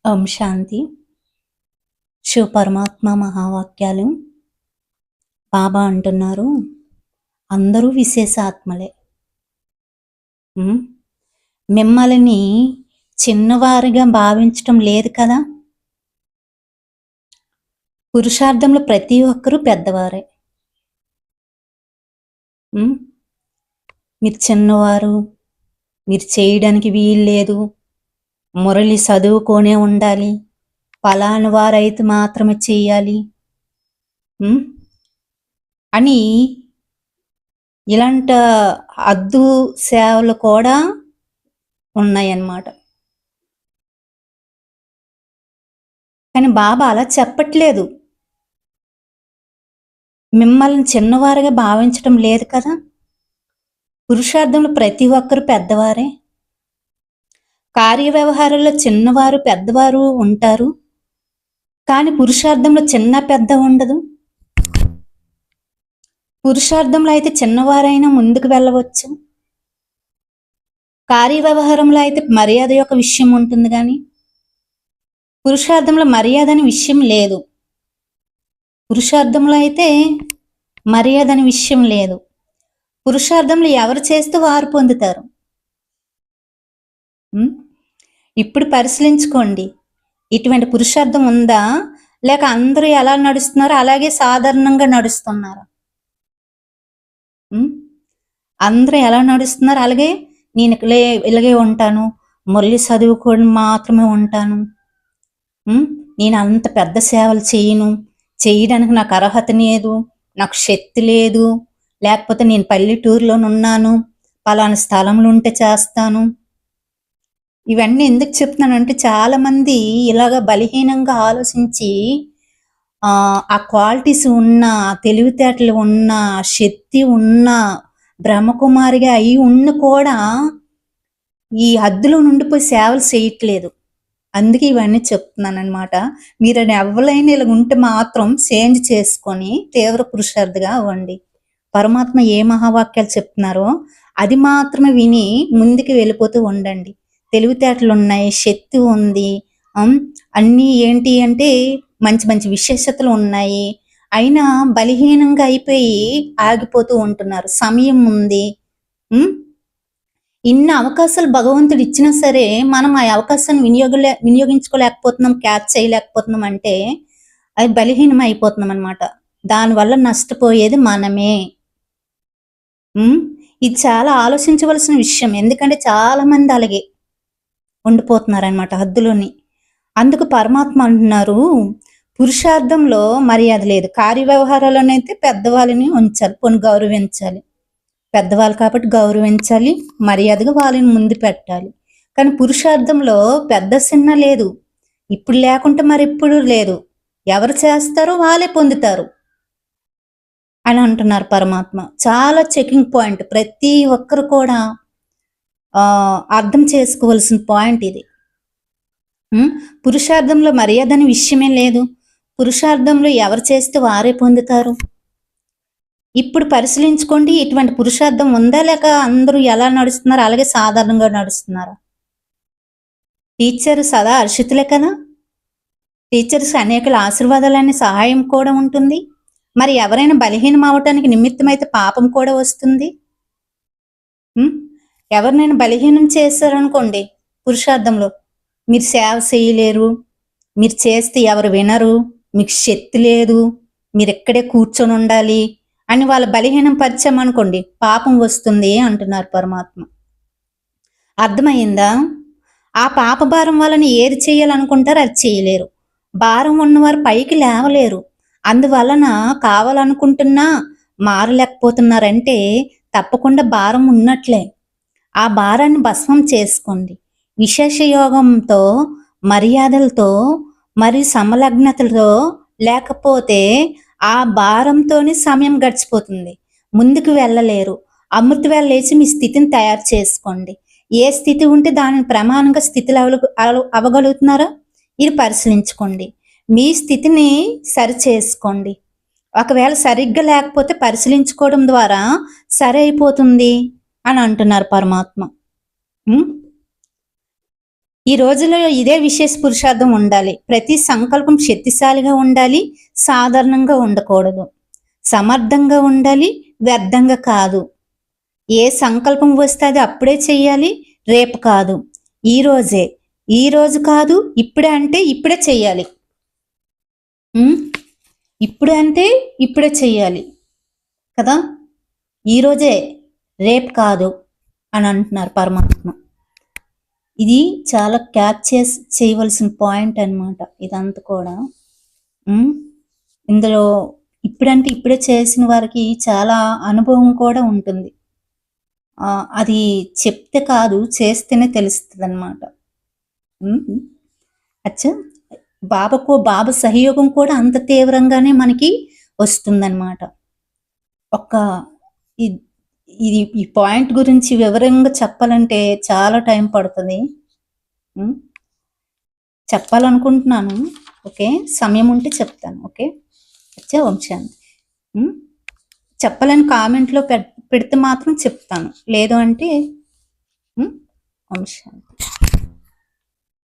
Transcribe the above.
ఓం శాంతి. శివ పరమాత్మ మహావాక్యాలు. బాబా అంటున్నారు, అందరూ విశేష ఆత్మలే. మిమ్మల్ని చిన్నవారిగా భావించటం లేదు కదా. పురుషార్థంలో ప్రతి ఒక్కరూ పెద్దవారే. మీరు చిన్నవారు, మీరు చేయడానికి వీలు లేదు, మురళి చదువుకొనే ఉండాలి, ఫలాని వారైతే మాత్రమే చెయ్యాలి అని ఇలాంటి అద్దు సేవలు కూడా ఉన్నాయన్నమాట. కానీ బాబా అలా చెప్పట్లేదు. మిమ్మల్ని చిన్నవారుగా భావించడం లేదు కదా. పురుషార్థంలో ప్రతి ఒక్కరు పెద్దవారే. కార్య వ్యవహారాల్లో చిన్నవారు పెద్దవారు ఉంటారు, కానీ పురుషార్థంలో చిన్న పెద్ద ఉండదు. పురుషార్థంలో అయితే చిన్నవారైనా ముందుకు వెళ్ళవచ్చు, కార్య వ్యవహారంలో అయితే మర్యాద యొక్క విషయం ఉంటుంది, కానీ పురుషార్థంలో మర్యాద అనే విషయం లేదు. పురుషార్థంలో అయితే మర్యాద అనే విషయం లేదు. పురుషార్థంలో ఎవరు చేస్తూ వారు పొందుతారు. ఇప్పుడు పరిశీలించుకోండి, ఇటువంటి పురుషార్థం ఉందా, లేక అందరూ ఎలా నడుస్తున్నారో అలాగే సాధారణంగా నడుస్తున్నారా? అందరూ ఎలా నడుస్తున్నారు అలాగే నేను ఇలాగే ఉంటాను, మురళి చదువుకోవడం మాత్రమే ఉంటాను, నేను అంత పెద్ద సేవలు చేయడానికి నాకు అర్హత లేదు, నాకు శక్తి లేదు, లేకపోతే నేను పల్లెటూరులోనున్నాను, పలానా స్థలంలో ఉంటే చేస్తాను. ఇవన్నీ ఎందుకు చెప్తున్నానంటే చాలా మంది ఇలాగ బలహీనంగా ఆలోచించి ఆ క్వాలిటీస్ ఉన్న, తెలివితేటలు ఉన్న, శక్తి ఉన్న, బ్రహ్మకుమారిగా అయి ఉన్న కూడా ఈ హద్దులో నుండిపోయి సేవలు చేయట్లేదు. అందుకే ఇవన్నీ చెప్తున్నాను అనమాట. మీరు ఎవరైనా ఇలా ఉంటే మాత్రం చేంజ్ చేసుకొని తీవ్ర పురుషార్థిగా అవ్వండి. పరమాత్మ ఏ మహావాక్యాలు చెప్తున్నారో అది మాత్రమే విని ముందుకు వెళ్ళిపోతూ ఉండండి. తెలివితేటలు ఉన్నాయి, శక్తి ఉంది, అన్నీ ఏంటి అంటే మంచి మంచి విశేషతలు ఉన్నాయి, అయినా బలహీనంగా అయిపోయి ఆగిపోతూ ఉంటున్నారు. సమయం ఉంది, ఇన్ని అవకాశాలు భగవంతుడు ఇచ్చినా సరే మనం ఆ అవకాశాన్ని వినియోగించుకోలేకపోతున్నాం, క్యాచ్ చేయలేకపోతున్నాం అంటే అది బలహీనం అయిపోతున్నాం అనమాట. దానివల్ల నష్టపోయేది మనమే. ఇది చాలా ఆలోచించవలసిన విషయం. ఎందుకంటే చాలా మంది అలాగే ఉండిపోతున్నారనమాట హద్దులోని. అందుకు పరమాత్మ అంటున్నారు, పురుషార్థంలో మర్యాద లేదు. కార్య వ్యవహారాలనైతే పెద్దవాళ్ళని ఉంచాలి, పోని గౌరవించాలి. పెద్దవాళ్ళు కాబట్టి గౌరవించాలి, మర్యాదగా వాళ్ళని ముందు పెట్టాలి. కానీ పురుషార్థంలో పెద్ద చిన్న లేదు. ఇప్పుడు లేకుంటే మరి ఇప్పుడు లేదు. ఎవరు చేస్తారో వాళ్ళే పొందుతారు అని అంటున్నారు పరమాత్మ. చాలా చెకింగ్ పాయింట్. ప్రతి ఒక్కరు కూడా అర్థం చేసుకోవాల్సిన పాయింట్ ఇది. పురుషార్థంలో మర్యాద అనే విషయమే లేదు. పురుషార్థంలో ఎవరు చేస్తే వారే పొందుతారు. ఇప్పుడు పరిశీలించుకోండి, ఇటువంటి పురుషార్థం ఉందా, లేక అందరూ ఎలా నడుస్తున్నారు అలాగే సాధారణంగా నడుస్తున్నారా? టీచర్ సదా హర్షితులే కదా. టీచర్స్ అనేకల ఆశీర్వాదాలనే సహాయం కూడా ఉంటుంది. మరి ఎవరైనా బలహీనం అవటానికి నిమిత్తమైతే పాపం కూడా వస్తుంది. ఎవరినైనా బలహీనం చేశారనుకోండి, పురుషార్థంలో మీరు సేవ చేయలేరు, మీరు చేస్తే ఎవరు వినరు, మీకు శక్తి లేదు, మీరు ఎక్కడే కూర్చొని ఉండాలి అని వాళ్ళ బలహీనం పరిచయమనుకోండి, పాపం వస్తుంది అంటున్నారు పరమాత్మ. అర్థమైందా? ఆ పాప భారం వలన ఏది చేయాలనుకుంటారో అది చేయలేరు. భారం ఉన్నవారు పైకి లేవలేరు. అందువలన కావాలనుకుంటున్నా మారలేకపోతున్నారంటే తప్పకుండా భారం ఉన్నట్లే. ఆ భారాన్ని భస్మం చేసుకోండి. విశేష యోగంతో, మర్యాదలతో, మరియు సమలగ్నతలతో, లేకపోతే ఆ భారంతోనే సమయం గడిచిపోతుంది, ముందుకు వెళ్ళలేరు. అమృతవేళ లేచి మీ స్థితిని తయారు చేసుకోండి. ఏ స్థితి ఉంటే దానిని ప్రమాణంగా స్థితిలో అవ్వగలుగుతున్నారో ఇది పరిశీలించుకోండి. మీ స్థితిని సరి చేసుకోండి. ఒకవేళ సరిగ్గా లేకపోతే పరిశీలించుకోవడం ద్వారా సరి అయిపోతుంది అని అంటున్నారు పరమాత్మ. ఈ రోజులో ఇదే విశేష పురుషార్థం ఉండాలి. ప్రతి సంకల్పం శక్తిశాలిగా ఉండాలి, సాధారణంగా ఉండకూడదు. సమర్థంగా ఉండాలి, వ్యర్థంగా కాదు. ఏ సంకల్పం వస్తే అది అప్పుడే చెయ్యాలి, రేపు కాదు. ఈ రోజే. ఈ రోజు కాదు, ఇప్పుడే అంటే ఇప్పుడే చెయ్యాలి. ఇప్పుడే అంటే ఇప్పుడే చెయ్యాలి కదా. ఈ రోజే, రేపు కాదు అని అంటున్నారు పరమాత్మ. ఇది చాలా క్యాచ్ చేయవలసిన పాయింట్ అన్నమాట ఇదంతా కూడా. ఇందులో ఇప్పుడంటే ఇప్పుడే చేసిన వారికి చాలా అనుభవం కూడా ఉంటుంది. అది చెప్తే కాదు, చేస్తేనే తెలుస్తుంది అన్నమాట. అచ్చా, బాబా సహయోగం కూడా అంత తీవ్రంగానే మనకి వస్తుందన్నమాట. ఇది ఈ పాయింట్ గురించి వివరంగా చెప్పాలంటే చాలా టైం పడుతుంది. చెప్పాలనుకుంటున్నాను. ఓకే, సమయం ఉంటే చెప్తాను. ఓకే, అచ్చా, ఓం శాంతి. చెప్పాలని కామెంట్లో పెడితే మాత్రం చెప్తాను, లేదు అంటే ఓం శాంతి.